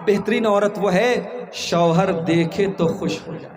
बेहतरीन औरत वो है शौहर देखे तो खुश हो जाए।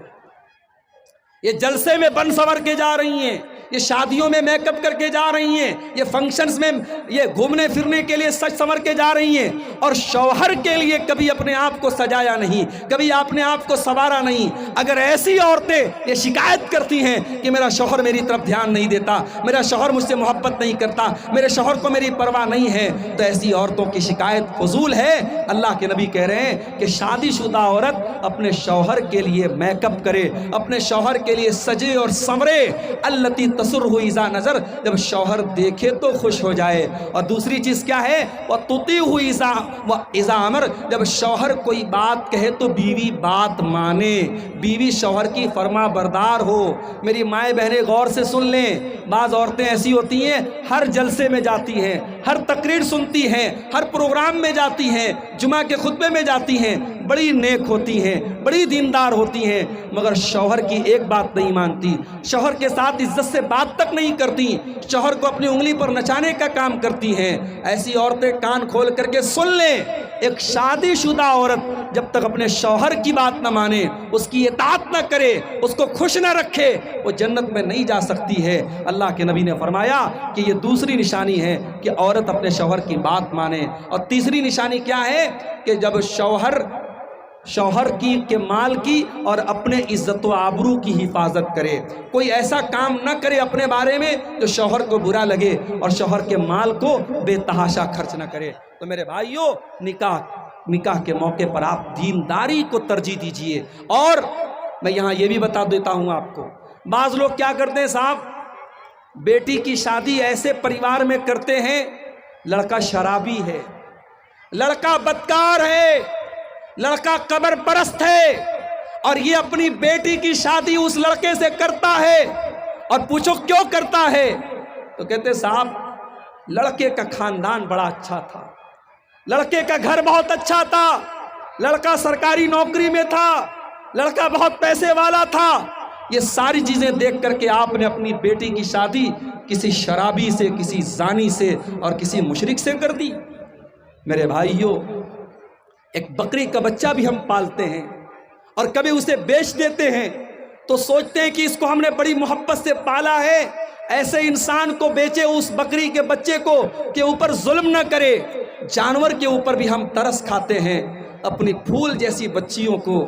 ये जलसे में बन सवर के जा रही हैं, ये शादियों में मेकअप करके जा रही हैं, ये फंक्शंस में ये घूमने फिरने के लिए सज संवर के जा रही हैं, और शौहर के लिए कभी अपने आप को सजाया नहीं, कभी अपने आप को संवारा नहीं। अगर ऐसी औरतें ये शिकायत करती हैं कि मेरा शौहर मेरी तरफ ध्यान नहीं देता, मेरा शौहर मुझसे मोहब्बत नहीं करता, मेरे शौहर को मेरी परवाह नहीं है, तो ऐसी औरतों की शिकायत फजूल है। अल्लाह के नबी कह रहे हैं कि शादीशुदा औरत अपने शौहर के लिए मेकअप करे, अपने शौहर के लिए सजे और संवरे। अल्लती तसुर हुई इज़ा नज़र, जब शौहर देखे तो खुश हो जाए। और दूसरी चीज़ क्या है, वह तुती हुई इज़ा अमर, जब शौहर कोई बात कहे तो बीवी बात माने, बीवी शौहर की फरमा बरदार हो। मेरी माएँ बहनें गौर से सुन लें, बाज़ औरतें ऐसी होती हैं हर जलसे में जाती हैं, हर तकरीर सुनती हैं, हर प्रोग्राम में जाती हैं, जुमा के खुतबे में जाती हैं, बड़ी नेक होती हैं, बड़ी दीनदार होती हैं, मगर शौहर की एक बात नहीं मानती, शौहर के साथ इज्जत से बात तक नहीं करती, शौहर को अपनी उंगली पर नचाने का काम करती हैं। ऐसी औरतें कान खोल करके सुन लें, एक शादीशुदा औरत जब तक अपने शौहर की बात न माने, उसकी इताअत न करे, उसको खुश न रखे, वो जन्नत में नहीं जा सकती है। अल्लाह के नबी ने फरमाया कि ये दूसरी निशानी है कि औरत अपने शौहर की बात माने। और तीसरी निशानी क्या है कि जब शौहर की के माल की और अपने इज्जत व आबरू की हिफाजत करे, कोई ऐसा काम न करे अपने बारे में जो शौहर को बुरा लगे, और शौहर के माल को बेतहाशा खर्च न करे। तो मेरे भाइयों, निकाह के मौके पर आप दीनदारी को तरजीह दीजिए। और मैं यहाँ ये भी बता देता हूँ आपको, बाज़ लोग क्या करते हैं साहब, बेटी की शादी ऐसे परिवार में करते हैं, लड़का शराबी है, लड़का बदकार है, लड़का कब्र परस्त है, और ये अपनी बेटी की शादी उस लड़के से करता है। और पूछो क्यों करता है, तो कहते साहब लड़के का खानदान बड़ा अच्छा था, लड़के का घर बहुत अच्छा था, लड़का सरकारी नौकरी में था, लड़का बहुत पैसे वाला था। ये सारी चीजें देख करके आपने अपनी बेटी की शादी किसी शराबी से, किसी जानी से और किसी मुशरिक से कर दी। मेरे भाइयों, एक बकरी का बच्चा भी हम पालते हैं और कभी उसे बेच देते हैं तो सोचते हैं कि इसको हमने बड़ी मोहब्बत से पाला है, ऐसे इंसान को बेचे, उस बकरी के बच्चे को के ऊपर जुल्म न करे। जानवर के ऊपर भी हम तरस खाते हैं। अपनी फूल जैसी बच्चियों को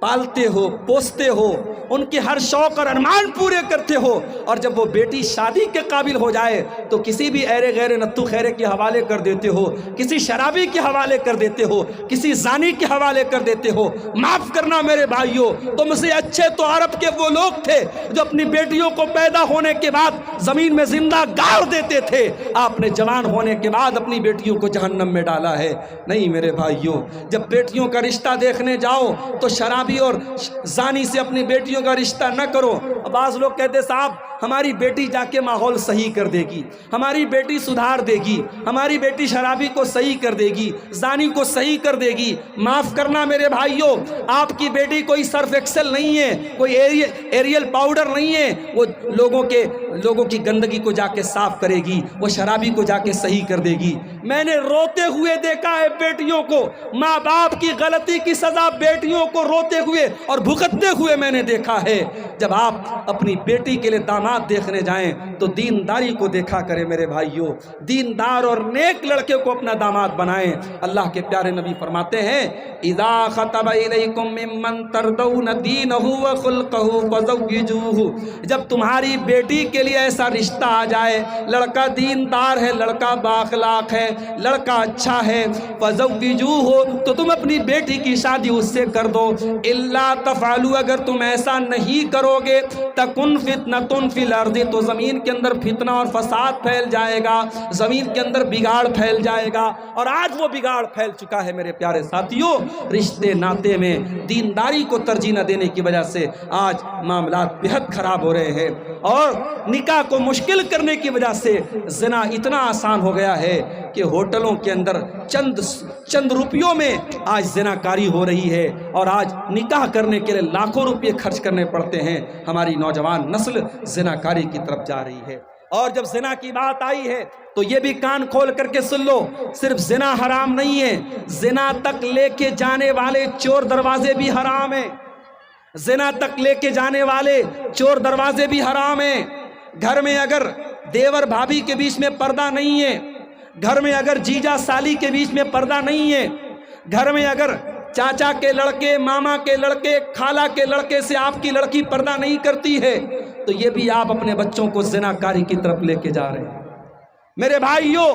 पालते हो, पोसते हो, उनके हर शौक और अरमान पूरे करते हो, और जब वो बेटी शादी के काबिल हो जाए तो किसी भी ऐरे गैरे नत्थु खैरे के हवाले कर देते हो, किसी शराबी के हवाले कर देते हो, किसी जानी के हवाले कर देते हो। माफ़ करना मेरे भाइयों, तुमसे अच्छे तो अरब के वो लोग थे जो अपनी बेटियों को पैदा होने के बाद ज़मीन में जिंदा गाड़ देते थे। आपने जवान होने के बाद अपनी बेटियों को जहन्नम में डाला है। नहीं मेरे भाइयों, जब बेटियों का रिश्ता देखने जाओ तो शराबी और जानी से अपनी बेटियों का रिश्ता न करो। बाज़ लोग कहते साहब हमारी बेटी जाके माहौल सही कर देगी, हमारी बेटी सुधार देगी, हमारी बेटी शराबी को सही कर देगी, जानी को सही कर देगी। माफ़ करना मेरे भाइयों, आपकी बेटी कोई सर्फ एक्सेल नहीं है, कोई एरियल पाउडर नहीं है। वो लोगों की गंदगी को जाके साफ करेगी, वो शराबी को जाके सही कर देगी। मैंने रोते हुए देखा है बेटियों को, माँ बाप की गलती की सज़ा बेटियों को रोते हुए और भुगतते हुए मैंने देखा है। जब आप अपनी बेटी के लिए दामाद देखने जाएं तो दीनदारी को देखा करें मेरे भाइयों, दीनदार और नेक लड़के को अपना दामाद बनाएं। अल्लाह के प्यारे नबी फरमाते हैं, इज़ा खतब इलैकुम मिम्मन तरदौन दीनहु व खुल्क़हु फज़व्विजूहु, जब तुम्हारी बेटी के लिए ऐसा रिश्ता आ जाए, लड़का दीनदार है, लड़का बाखलाक है, लड़का अच्छा है, फज़व्विजूहु, तो तुम अपनी बेटी की शादी उससे कर दो। इल्ला तफ़अलू, अगर तुम ऐसा नहीं करोगे, तकुन फितनतुन फिल अर्दी, तो ज़मीन के अंदर फितना और फसाद फैल जाएगा, ज़मीन के अंदर बिगाड़ फैल जाएगा। और आज वो बिगाड़ फैल चुका है मेरे प्यारे साथियों। रिश्ते नाते में दीनदारी को तरजीह न देने की वजह से आज मामलात बेहद ख़राब हो रहे हैं, और निकाह को मुश्किल करने की वजह से ज़िना इतना आसान हो गया है कि होटलों के अंदर चंद रुपयों में आज ज़िनाकारी हो रही है, और आज निकाह करने के लिए लाखों रुपये खर्च करने पड़ते हैं। हमारी नौजवान नस्ल ज़िनाकारी की तरफ जा रही है। और जब जिना की बात आई है तो ये भी कान खोल करके सुन लो, सिर्फ जिना हराम नहीं है, जिना तक लेके जाने वाले चोर दरवाजे भी हराम है। जिना तक लेके जाने वाले चोर दरवाजे भी हराम है। घर में अगर देवर भाभी के बीच में पर्दा नहीं है, घर में अगर जीजा साली के बीच में पर्दा नहीं है, घर में अगर चाचा के लड़के, मामा के लड़के, खाला के लड़के से आपकी लड़की पर्दा नहीं करती है, तो ये भी आप अपने बच्चों को ज़िनाकारी की तरफ लेके जा रहे हैं। मेरे भाइयों,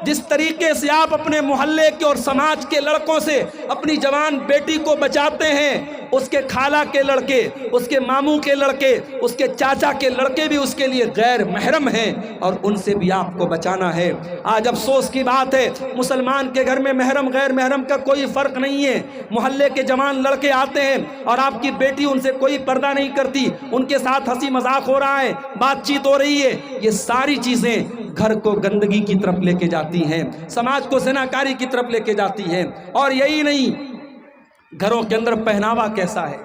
जिस तरीके से आप अपने मोहल्ले के और समाज के लड़कों से अपनी जवान बेटी को बचाते हैं, उसके खाला के लड़के, उसके मामू के लड़के, उसके चाचा के लड़के भी उसके लिए गैर महरम हैं और उनसे भी आपको बचाना है। आज अफसोस की बात है, मुसलमान के घर में महरम गैर महरम का कोई फ़र्क नहीं है। मोहल्ले के जवान लड़के आते हैं और आपकी बेटी उनसे कोई पर्दा नहीं करती, उनके साथ हंसी मजाक हो रहा है, बातचीत हो रही है। ये सारी चीज़ें घर को गंदगी की तरफ लेके जाती हैं, समाज को ज़िनाकारी की तरफ लेके जाती हैं। और यही नहीं, घरों के अंदर पहनावा कैसा है,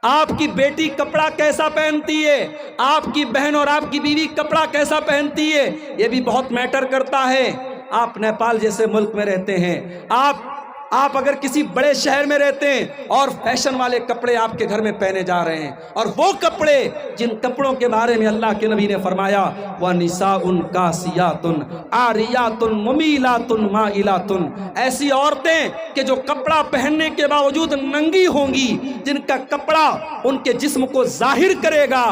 आपकी बेटी कपड़ा कैसा पहनती है, आपकी बहन और आपकी बीवी कपड़ा कैसा पहनती है, ये भी बहुत मैटर करता है। आप नेपाल जैसे मुल्क में रहते हैं, आप अगर किसी बड़े शहर में रहते हैं और फैशन वाले कपड़े आपके घर में पहने जा रहे हैं, और वो कपड़े जिन कपड़ों के बारे में अल्लाह के नबी ने फरमाया, वह निसाउन कासियातुन आरियातुन मुमीलातुन माइलातुन, ऐसी औरतें कि जो कपड़ा पहनने के बावजूद नंगी होंगी, जिनका कपड़ा उनके जिस्म को जाहिर करेगा,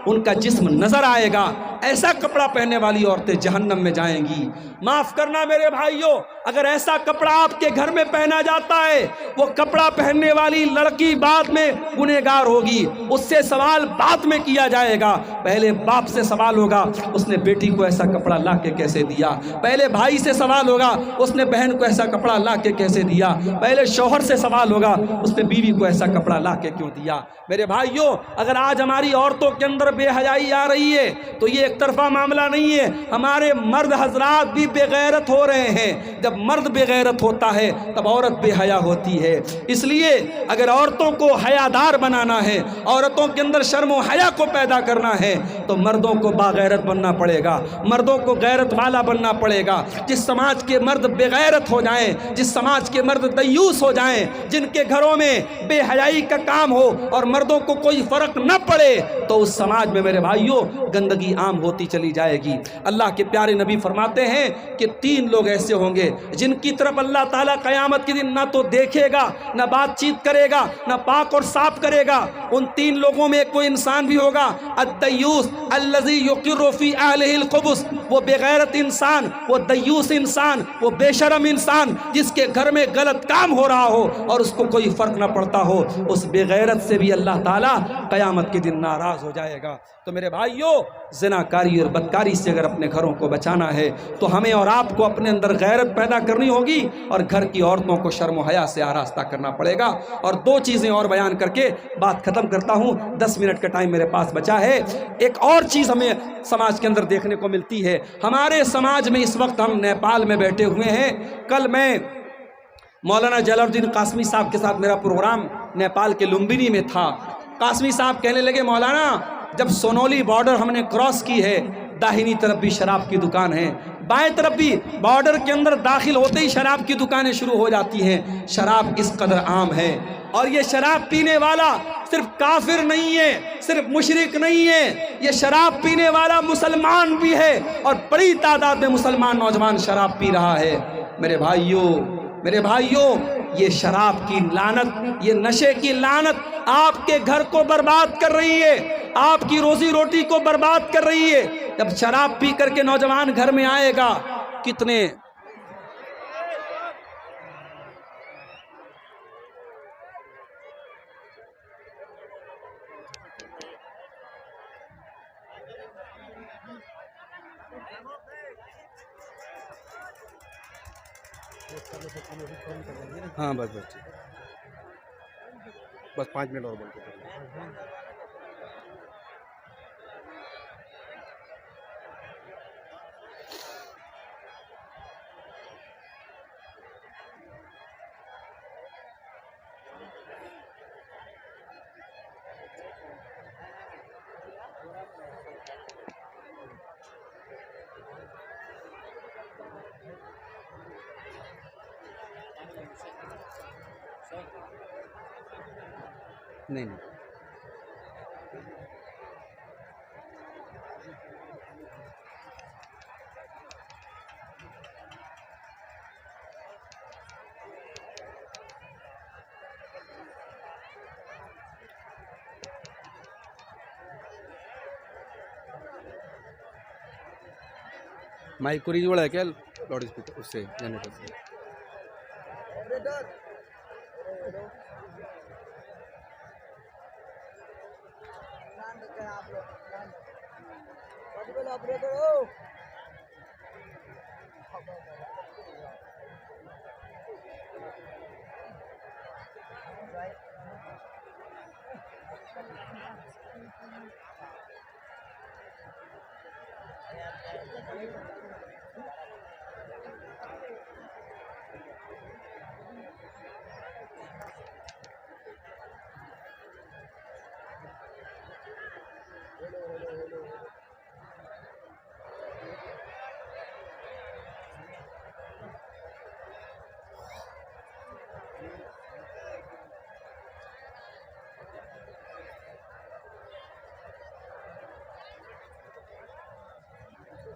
उनका जिस्म नजर आएगा, ऐसा कपड़ा पहनने वाली औरतें जहन्नम में जाएंगी। माफ करना मेरे भाइयों, अगर ऐसा कपड़ा आपके घर में पहना जाता है, वो कपड़ा पहनने वाली लड़की बाद में गुनहगार होगी, उससे सवाल बाद में किया जाएगा। पहले बाप से सवाल होगा, उसने बेटी को ऐसा कपड़ा ला के कैसे दिया। पहले भाई से सवाल होगा, उसने बहन को ऐसा कपड़ा ला के कैसे दिया। पहले शौहर से सवाल होगा, उसने बीवी को ऐसा कपड़ा ला के क्यों दिया। मेरे भाइयों, अगर आज हमारी औरतों के अंदर बेहयाई आ रही है तो ये एक तरफा मामला नहीं है, हमारे मर्द हजरात भी बेगैरत हो रहे हैं। जब मर्द बेगैरत होता है तब औरत बेहया होती है। इसलिए अगर औरतों को हयादार बनाना है, औरतों के अंदर शर्म व हया को पैदा करना है, तो मर्दों को बागैरत बनना पड़ेगा, मर्दों को गैरत वाला बनना पड़ेगा। जिस समाज के मर्द बेगैरत हो जाएं, जिस समाज के मर्द दयूस हो जाएं, जिनके घरों में बेहयाई का काम हो और मर्दों को कोई फर्क न पड़े, तो उस समाज में मेरे भाइयों गंदगी आम होती चली जाएगी। अल्लाह के प्यारे नबी फरमाते हैं कि 3 लोग ऐसे होंगे जिनकी तरफ अल्लाह ताला क़यामत के दिन ना तो देखेगा, ना बातचीत करेगा, ना पाक और साफ करेगा। उन 3 लोगों में कोई इंसान भी होगा, अद्दयूस अल्लज़ी युक़िर्रु फ़ी अहलिहिल ख़ुबुस, वो बेगैरत इंसान, वो दयूस इंसान, वो बेशरम इंसान जिसके घर में गलत काम हो रहा हो और उसको कोई फ़र्क ना पड़ता हो, उस बेगैरत से भी अल्लाह ताला क़यामत के दिन नाराज़ हो जाएगा। तो मेरे भाइयों, ज़िनाकारी और बदकारी से अगर अपने घरों को बचाना है तो हमें और आपको अपने अंदर गैरत पैदा करनी होगी और घर की औरतों को शर्म हया से आरास्ता करना पड़ेगा। और 2 चीज़ें और बयान करके बात ख़त्म करता हूँ, 10 मिनट का टाइम मेरे पास बचा है। एक और चीज़ हमें समाज के अंदर देखने को मिलती है। हमारे समाज में इस वक्त हम नेपाल में बैठे हुए हैं। कल मैं मौलाना जलालुद्दीन कासमी साहब के साथ मेरा प्रोग्राम नेपाल के लुम्बिनी में था। कासमी साहब कहने लगे, मौलाना जब सोनौली बॉर्डर हमने क्रॉस की है, दाहिनी तरफ भी शराब की दुकान है, बाएं तरफ भी, बॉर्डर के अंदर दाखिल होते ही शराब की दुकानें शुरू हो जाती हैं। शराब इस कदर आम है और ये शराब पीने वाला सिर्फ काफिर नहीं है, सिर्फ मुशरिक नहीं है, ये शराब पीने वाला मुसलमान भी है और बड़ी तादाद में मुसलमान नौजवान शराब पी रहा है। मेरे भाइयों, ये शराब की लानत, ये नशे की लानत आपके घर को बर्बाद कर रही है, आपकी रोजी रोटी को बर्बाद कर रही है। जब शराब पी करके नौजवान घर में आएगा, कितने हाँ बस 5 मिनट और बोल के नहीं नहीं माइक को जोड़ा है क्या लाउड स्पीकर उससे जनरेटर से?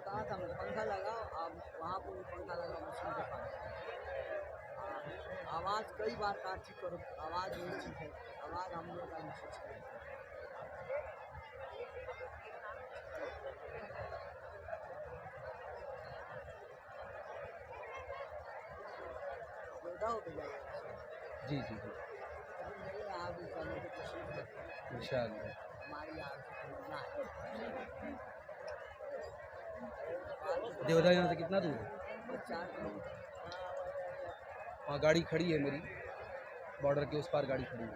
कहा था मैं पंखा लगाओ, आप वहाँ पर भी पंखा लगाओ मशीन के पास। आवाज़ कई बार काट करो, आवाज़ नहीं ठीक है, आवाज़ हम लोग का नहीं है। जी जी जी इंशाअल्लाह। देवदा यहाँ से कितना दूर है? वहाँ गाड़ी खड़ी है मेरी, बॉर्डर के उस पार गाड़ी खड़ी है।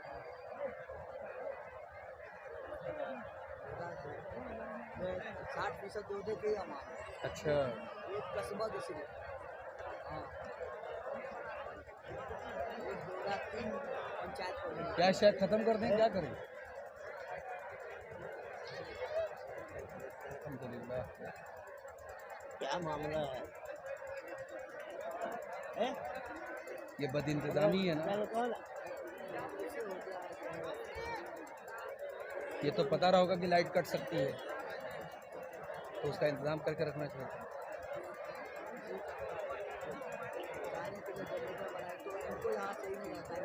60% देवदे के हमारे। अच्छा एक कस्बा दूसरी। हाँ। एक 3 पंचायत। क्या शायद खत्म कर दें, क्या करें? अल्हम्दुलिल्लाह। क्या मामला है? ये बद इंतजामी है ना। ये तो पता रहा होगा कि लाइट कट सकती है, तो उसका इंतजाम करके रखना चाहिए। इनको यहाँ सही नहीं रहता है।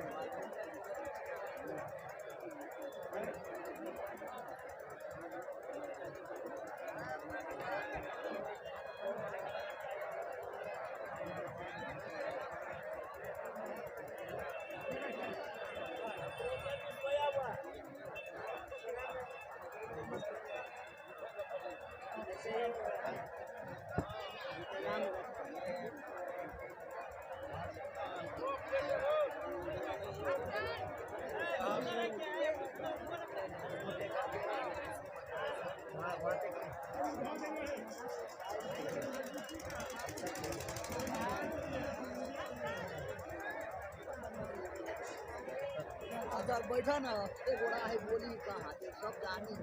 अच्छा बैठा ना, एक गोड़ा है बोली कहाँ थे, सब जानी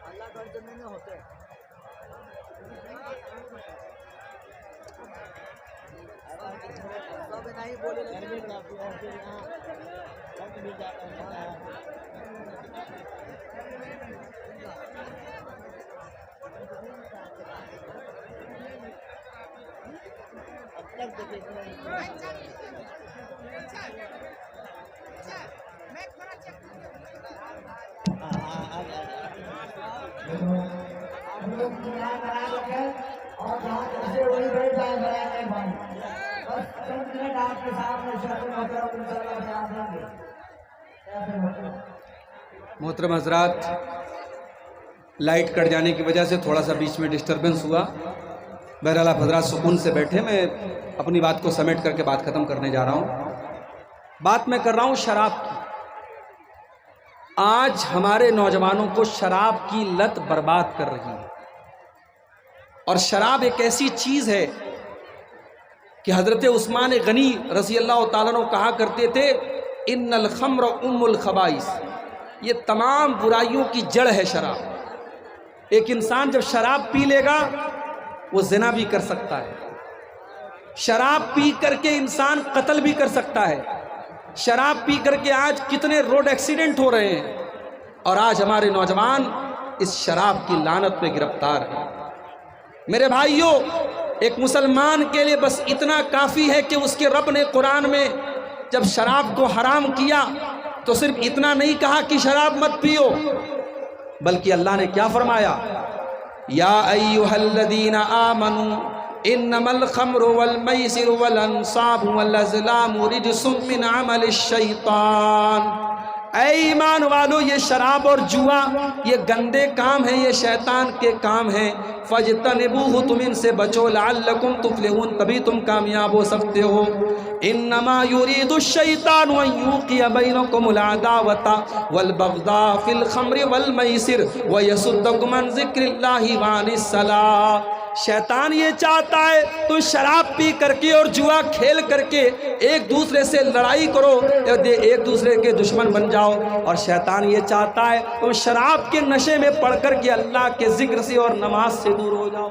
अल्लाह कर जमीन में होते सब नहीं बोले मोहतरम हजरात, लाइट कट जाने की वजह से थोड़ा सा बीच में डिस्टरबेंस हुआ। बहरहाल आप हजरात सुकून से बैठे, मैं अपनी बात को समेट करके बात ख़त्म करने जा रहा हूँ। बात मैं कर रहा हूँ शराब की। आज हमारे नौजवानों को शराब की लत बर्बाद कर रही है, और शराब एक ऐसी चीज़ है कि हज़रत उस्मान गनी रज़ी अल्लाह ताला अन्हु कहा करते थे, इन्नल खम्र उम्मुल खबाइस, ये तमाम बुराइयों की जड़ है शराब। एक इंसान जब शराब पी लेगा वो जिना भी कर सकता है, शराब पी करके इंसान कत्ल भी कर सकता है। शराब पी करके आज कितने रोड एक्सीडेंट हो रहे हैं, और आज हमारे नौजवान इस शराब की लानत में गिरफ्तार हैं। मेरे भाइयों, एक मुसलमान के लिए बस इतना काफ़ी है कि उसके रब ने कुरान में जब शराब को हराम किया तो सिर्फ इतना नहीं कहा कि शराब मत पियो, बल्कि अल्लाह ने क्या फरमाया, या अय्युहल्लदीना आमनू इन्नमल खम्रु वल मैसिरु वल अंसाबु वल अज़लामु रिज्सुम मिन अमलिश शैतान। ऐ ईमान वालों, ये शराब और जुआ ये गंदे काम है, ये शैतान के काम है। फजतनिबूहु, तुम इनसे बचो, लअल्लकुम तुफ्लिहून, तभी तुम कामयाब हो सकते हो। इन्नमा युरीदु शैतानु अन युक़िया बैनकुमुल अदावता वल बग़दा फिल खम्रि वल मैसिर व यसुद्दकुम अन ज़िक्रिल्लाहि व अनिस सलाह। शैतान ये चाहता है तुम शराब पी करके और जुआ खेल करके एक दूसरे से लड़ाई करो, एक दूसरे के दुश्मन बन जाओ। और शैतान ये चाहता है तुम शराब के नशे में पड़ करके अल्लाह के जिक्र से और नमाज से दूर हो जाओ।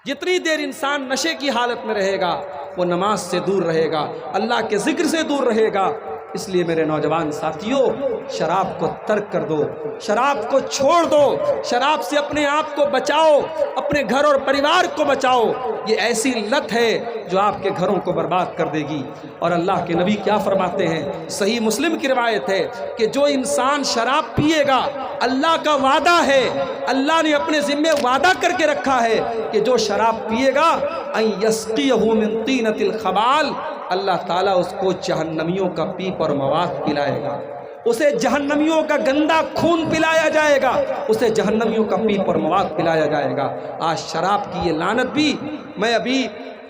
जितनी देर इंसान नशे की हालत में रहेगा वो नमाज से दूर रहेगा, अल्लाह के जिक्र से दूर रहेगा। इसलिए मेरे नौजवान साथियों, शराब को तर्क कर दो, शराब को छोड़ दो, शराब से अपने आप को बचाओ, अपने घर और परिवार को बचाओ। ये ऐसी लत है जो आपके घरों को बर्बाद कर देगी। और अल्लाह के नबी क्या फरमाते हैं, सही मुस्लिम की रिवायत है कि जो इंसान शराब पिएगा, अल्लाह का वादा है, अल्लाह ने अपने ज़िम्मे वादा करके रखा है कि जो शराब पिएगा अन यस्क़ियहु मिन तीनतिल खबाल, अल्लाह ताला उसको जहन्नमियों का पीप और मवाद पिलाएगा, उसे जहन्नमियों का गंदा खून पिलाया जाएगा, उसे जहन्नमियों का पीप और मवाद पिलाया जाएगा। आज शराब की ये लानत भी, मैं अभी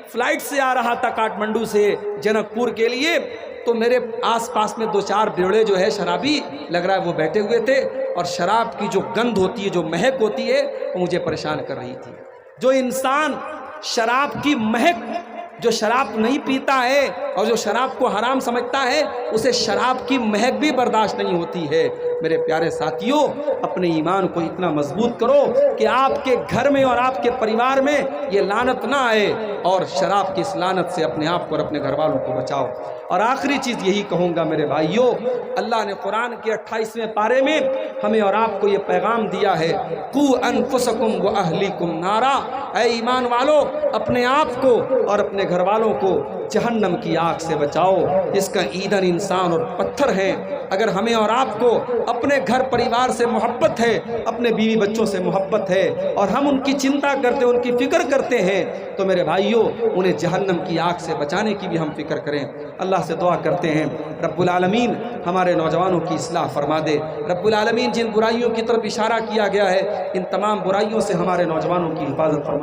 फ्लाइट से आ रहा था काठमांडू से जनकपुर के लिए, तो मेरे आसपास में 2-4 बेवड़े जो है शराबी लग रहा है वो बैठे हुए थे, और शराब की जो गंध होती है, जो महक होती है, वो मुझे परेशान कर रही थी। जो इंसान शराब की महक, जो शराब नहीं पीता है और जो शराब को हराम समझता है, उसे शराब की महक भी बर्दाश्त नहीं होती है। मेरे प्यारे साथियों, अपने ईमान को इतना मजबूत करो कि आपके घर में और आपके परिवार में ये लानत ना आए, और शराब की इस लानत से अपने आप को और अपने घर वालों को बचाओ। और आखिरी चीज़ यही कहूँगा मेरे भाइयों, अल्लाह ने कुरान के 28वें पारे में हमें और आपको ये पैगाम दिया है, कू अनफुसकुम व अहलीकुम नारा। ऐ ईमान वालों, अपने आप को और अपने घर वालों को जहन्नम की आग से बचाओ, जिसका ईंधन इंसान और पत्थर है। अगर हमें और आपको अपने घर परिवार से मोहब्बत है, अपने बीवी बच्चों से मोहब्बत है, और हम उनकी चिंता करते, उनकी फ़िक्र करते हैं, तो मेरे भाइयों, उन्हें जहन्नम की आग से बचाने की भी हम फिक्र करें। अल्लाह से दुआ करते हैं, रब्बुल आलमीन हमारे नौजवानों की इस्लाह फरमा दे। रब्बुल आलमीन जिन बुराइयों की तरफ इशारा किया गया है, इन तमाम बुराइयों से हमारे नौजवानों की हिफाजत फरमा।